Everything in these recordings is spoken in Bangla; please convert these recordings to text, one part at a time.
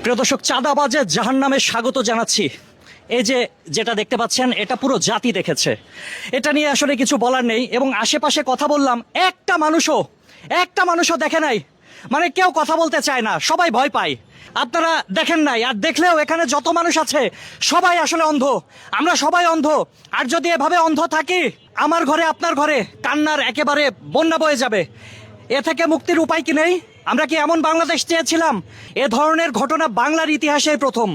প্রিয় দর্শক, চাঁদাবাজে জাহান্নামে স্বাগত জানাচ্ছি। এই যে যেটা দেখতে পাচ্ছেন, এটা পুরো জাতি দেখেছে। এটা নিয়ে আসলে কিছু বলার নেই। এবং আশেপাশে কথা বললাম, একটা মানুষও দেখে নাই। মানে কেউ কথা বলতে চায় না, সবাই ভয় পায়। আপনারা দেখেন নাই, আর দেখলেও এখানে যত মানুষ আছে সবাই আসলে অন্ধ। আমরা সবাই অন্ধ। আর যদি এভাবে অন্ধ থাকি, আমার ঘরে আপনার ঘরে কান্নার একেবারে বন্যা বয়ে যাবে। এ থেকে মুক্তির উপায় কি নেই? আমরা কি এমন বাংলাদেশ চেয়েছিলাম? এ ধরনের ঘটনা বাংলার ইতিহাসে প্রথম।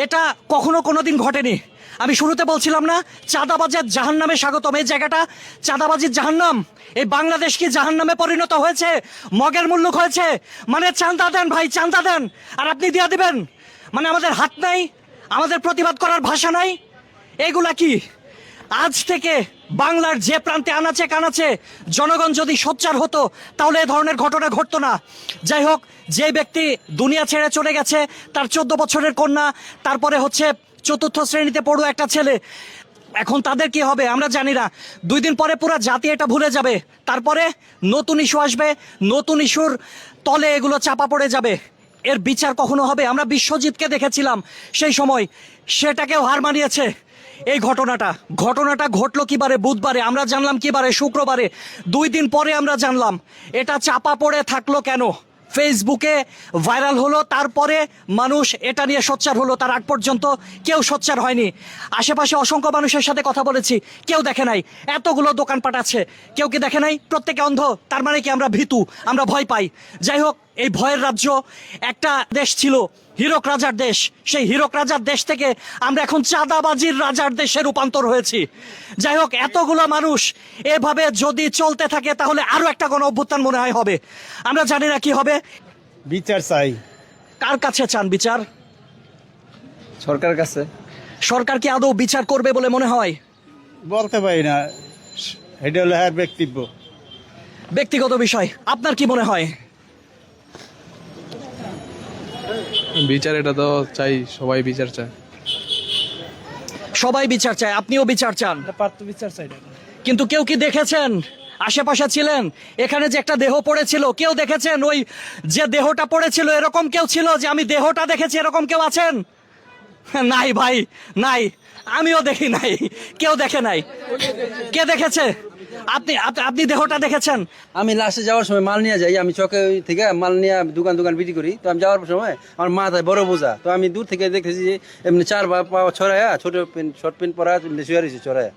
এটা কখনো কোনোদিন ঘটেনি। আমি শুরুতে বলছিলাম না, চাঁদাবাজের জাহান্নামে স্বাগতম। এই জায়গাটা চাঁদাবাজির জাহান্নাম। এই বাংলাদেশ কি জাহান্নামে পরিণত হয়েছে? মগের মুল্লুক হয়েছে। মানে চাঁদা দেন ভাই, চাঁদা দেন, আর আপনি দিয়ে দিবেন। মানে আমাদের হাত নাই, আমাদের প্রতিবাদ করার ভাষা নাই। এগুলা কি? আজ থেকে বাংলার যে প্রান্তে আনাচে কানাচে জনগণ যদি সোচ্চার হতো, তাহলে এ ধরনের ঘটনা ঘটতো না। যাই হোক, যে ব্যক্তি দুনিয়া ছেড়ে চলে গেছে, তার 14 বছরের কন্যা, তারপরে হচ্ছে 4র্থ শ্রেণীতে পড়ুয়া একটা ছেলে, এখন তাদের কি হবে আমরা জানি না। 2 দিন পরে পুরো জাতি এটা ভুলে যাবে। তারপরে নতুন ইস্যু আসবে, নতুন ইস্যুর তলে এগুলো চাপা পড়ে যাবে। এর বিচার কখনো হবে? আমরা বিশ্বজিৎকে দেখেছিলাম সেই সময়, সেটাকেও হার মানিয়েছে। এই ঘটনাটা ঘটলো কিবারে? বুধবারে। আমরা জানলাম কিবারে? শুক্রবারে। 2 দিন পরে আমরা জানলাম। এটা চাপা পড়ে থাকলো কেন? ফেসবুকে ভাইরাল হলো, তারপরে মানুষ এটা নিয়ে সোচ্চার হলো। তার আগ পর্যন্ত কেউ সোচ্চার হয়নি। আশেপাশে অসংখ্য মানুষের সাথে কথা বলেছি, কেউ দেখে নাই। এতগুলো দোকানপাট আছে, কেউ কি দেখে নাই? প্রত্যেকে অন্ধ। তার মানে কি আমরা ভীতু, আমরা ভয় পাই? যাই হোক, এই ভয়ের রাজ্য একটা দেশ ছিল, হীরক রাজার দেশ। সেই হীরক রাজার দেশ থেকে আমরা এখন চাঁদাবাজির রাজার দেশে রূপান্তর হয়েছি। যাই হোক, এতগুলো মানুষ এভাবে যদি চলতে থাকে, তাহলে আরো একটা গণ অভ্যুত্থান মনে হয় হবে। আমরা জানি না কি হবে। বিচার চাই। কার কাছে চান বিচার? সরকার কাছে। সরকার কি আদৌ বিচার করবে বলে মনে হয়? বলতে পারি না, এটা হলো হ্যাঁ ব্যক্তিগত বিষয়। আপনার কি মনে হয়? বিচার এটা তো চাই, সবাই বিচার চায়। সবাই বিচার চায়, আপনিও বিচার চান। বিচার চাই। কিন্তু কেউ কি দেখেছেন? আশেপাশে ছিলেন, এখানে যে একটা দেহ পড়েছিল, কেউ দেখেছেন? ওই যে দেহটা পড়েছিল, এরকম কেউ ছিল যে আমি দেহটা দেখেছি, এরকম কেউ আছেন? নাই ভাই, নাই। আমিও দেখি নাই, কেউ দেখে নাই। কে দেখেছে? আপনি দেহটা দেখেছেন? আমি লাস্টে যাওয়ার সময় মাল নিয়ে যাই, আমি চকে থেকে মাল নিয়ে দোকান বিক্রি করি। তো আমি যাওয়ার সময় আমার মাথায় বড় বোঝা, তো আমি দূর থেকে দেখতেছি যে এমনি 4 পা ছড়ায়া, ছোট শর্ট প্যান্ট পরা শুয়ে রয়েছে ছড়ায়া।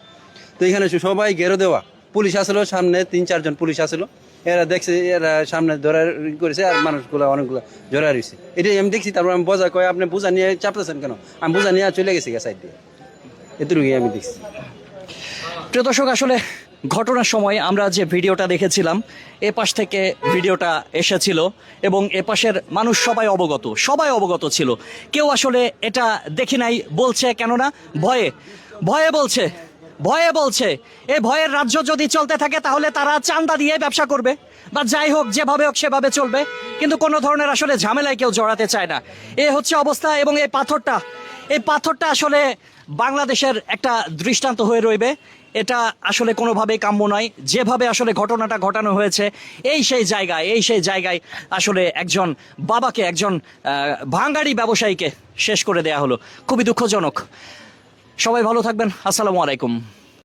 তো এখানে সবাই ঘেরো দেওয়া, পুলিশ আসলো সামনে, 3-4 জন পুলিশ আসলো। এরা দেখছে, এরা সামনে ধরা করেছে, আর মানুষগুলো অনেকগুলো জড়া রয়েছে। এটাই আমি দেখছি। তারপর আমি বোঝা কয়, আপনি বোঝা নিয়ে চাপতেছেন কেন? আমি বোঝা নিয়ে চলে গেছি সাইড দিয়ে। এতটুকুই আমি দেখছি। প্রিয় দর্শক, আসলে ঘটনার সময় আমরা যে ভিডিওটা দেখেছিলাম, এ পাশ থেকে ভিডিওটা এসেছিল এবং এ পাশের মানুষ সবাই অবগত ছিল। কেউ আসলে এটা দেখি নাই বলছে, কেননা ভয়ে বলছে। এই ভয়ের রাজ্য যদি চলতে থাকে, তাহলে তারা চাঁদা দিয়ে ব্যবসা করবে, বা যাই হোক, যেভাবে হোক সেভাবে চলবে। কিন্তু কোনো ধরনের আসলে ঝামেলায় কেউ জড়াতে চায় না। এ হচ্ছে অবস্থা। এবং এই পাথরটা আসলে বাংলাদেশের একটা দৃষ্টান্ত হয়ে রইবে। এটা আসলে কোনোভাবেই কাম্য নয়। যেভাবে আসলে ঘটনাটা ঘটানো হয়েছে, এই সেই জায়গায় আসলে একজন বাবাকে, একজন ভাঙাড়ি ব্যবসায়ীকে শেষ করে দেয়া হলো। খুবই দুঃখজনক। সবাই ভালো থাকবেন। আসসালামু আলাইকুম।